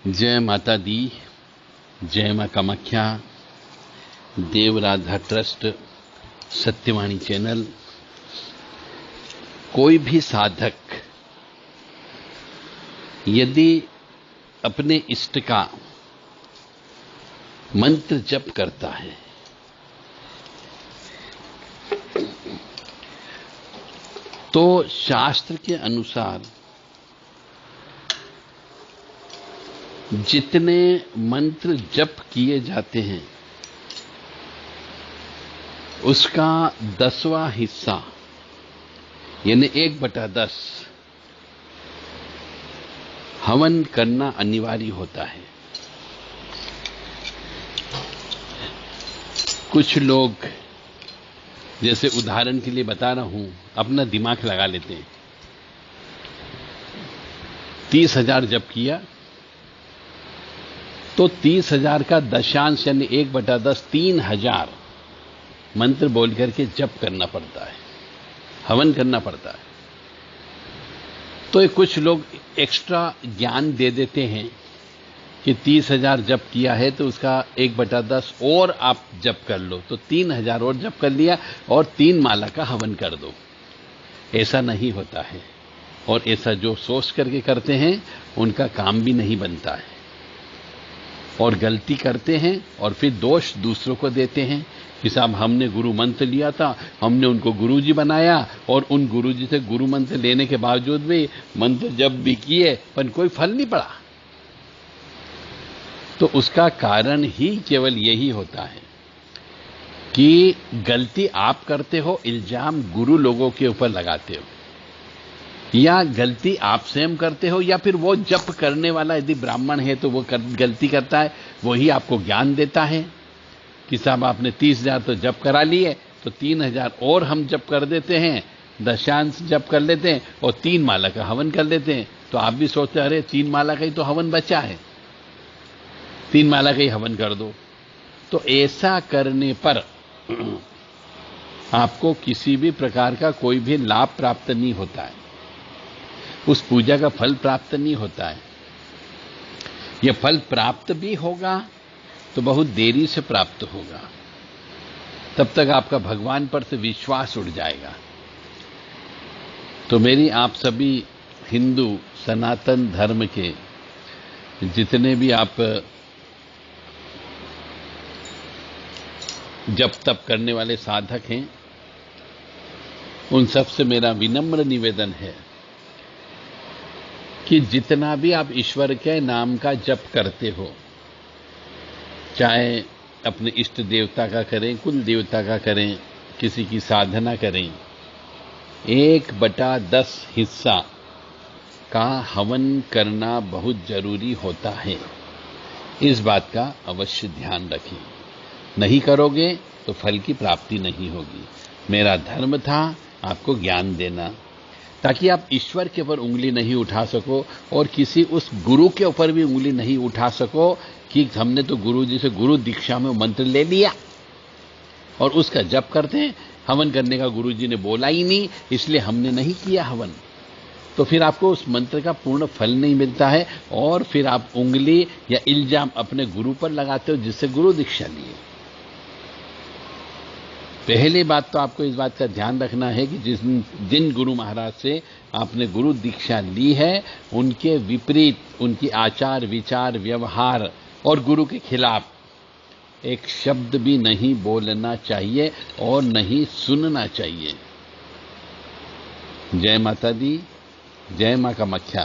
जय माता दी, जय मां कामाख्या, देवराधा ट्रस्ट, सत्यवाणी चैनल। कोई भी साधक यदि अपने इष्ट का मंत्र जप करता है तो शास्त्र के अनुसार जितने मंत्र जप किए जाते हैं उसका 10वां हिस्सा यानी 1/10 हवन करना अनिवार्य होता है। कुछ लोग, जैसे उदाहरण के लिए बता रहा हूं, अपना दिमाग लगा लेते हैं। 30,000 जप किया तो 30,000 का दशांश यानी 1/10 3,000 मंत्र बोल करके जप करना पड़ता है, हवन करना पड़ता है। तो कुछ लोग एक्स्ट्रा ज्ञान दे देते हैं कि 30,000 जप किया है तो उसका 1/10 और आप जप कर लो, तो 3,000 और जप कर लिया और 3 माला का हवन कर दो। ऐसा नहीं होता है, और ऐसा जो सोच करके करते हैं उनका काम भी नहीं बनता है और गलती करते हैं और फिर दोष दूसरों को देते हैं कि साहब हमने गुरु मंत्र लिया था, हमने उनको गुरुजी बनाया और उन गुरुजी से गुरु मंत्र लेने के बावजूद भी मंत्र जप भी किए पर कोई फल नहीं पड़ा। तो उसका कारण ही केवल यही होता है कि गलती आप करते हो, इल्जाम गुरु लोगों के ऊपर लगाते हो, या गलती आप स्वयं करते हो, या फिर वो जप करने वाला यदि ब्राह्मण है तो वो गलती करता है, वही आपको ज्ञान देता है कि साहब आपने 30,000 तो जप करा लिए तो 3,000 और हम जप कर देते हैं, दशांश जप कर लेते हैं और 3 माला का हवन कर लेते हैं। तो आप भी सोचते हैं अरे 3 माला का ही तो हवन बचा है, 3 माला का ही हवन कर दो। तो ऐसा करने पर आपको किसी भी प्रकार का कोई भी लाभ प्राप्त नहीं होता है, उस पूजा का फल प्राप्त नहीं होता है। यह फल प्राप्त भी होगा तो बहुत देरी से प्राप्त होगा, तब तक आपका भगवान पर से विश्वास उड़ जाएगा। तो मेरी आप सभी हिंदू सनातन धर्म के जितने भी आप जप तप करने वाले साधक हैं, उन सब से मेरा विनम्र निवेदन है कि जितना भी आप ईश्वर के नाम का जप करते हो, चाहे अपने इष्ट देवता का करें, कुल देवता का करें, किसी की साधना करें, 1/10 हिस्सा का हवन करना बहुत जरूरी होता है। इस बात का अवश्य ध्यान रखें। नहीं करोगे तो फल की प्राप्ति नहीं होगी। मेरा धर्म था आपको ज्ञान देना, ताकि आप ईश्वर के ऊपर उंगली नहीं उठा सको और किसी उस गुरु के ऊपर भी उंगली नहीं उठा सको कि हमने तो गुरु जी से गुरु दीक्षा में मंत्र ले लिया और उसका जप करते हैं, हवन करने का गुरु जी ने बोला ही नहीं इसलिए हमने नहीं किया हवन। तो फिर आपको उस मंत्र का पूर्ण फल नहीं मिलता है और फिर आप उंगली या इल्जाम अपने गुरु पर लगाते हो जिससे गुरु दीक्षा लिए। पहली बात तो आपको इस बात का ध्यान रखना है कि जिन गुरु महाराज से आपने गुरु दीक्षा ली है उनके विपरीत, उनकी आचार विचार व्यवहार और गुरु के खिलाफ एक शब्द भी नहीं बोलना चाहिए और नहीं सुनना चाहिए। जय माता दी, जय मां कामाख्या।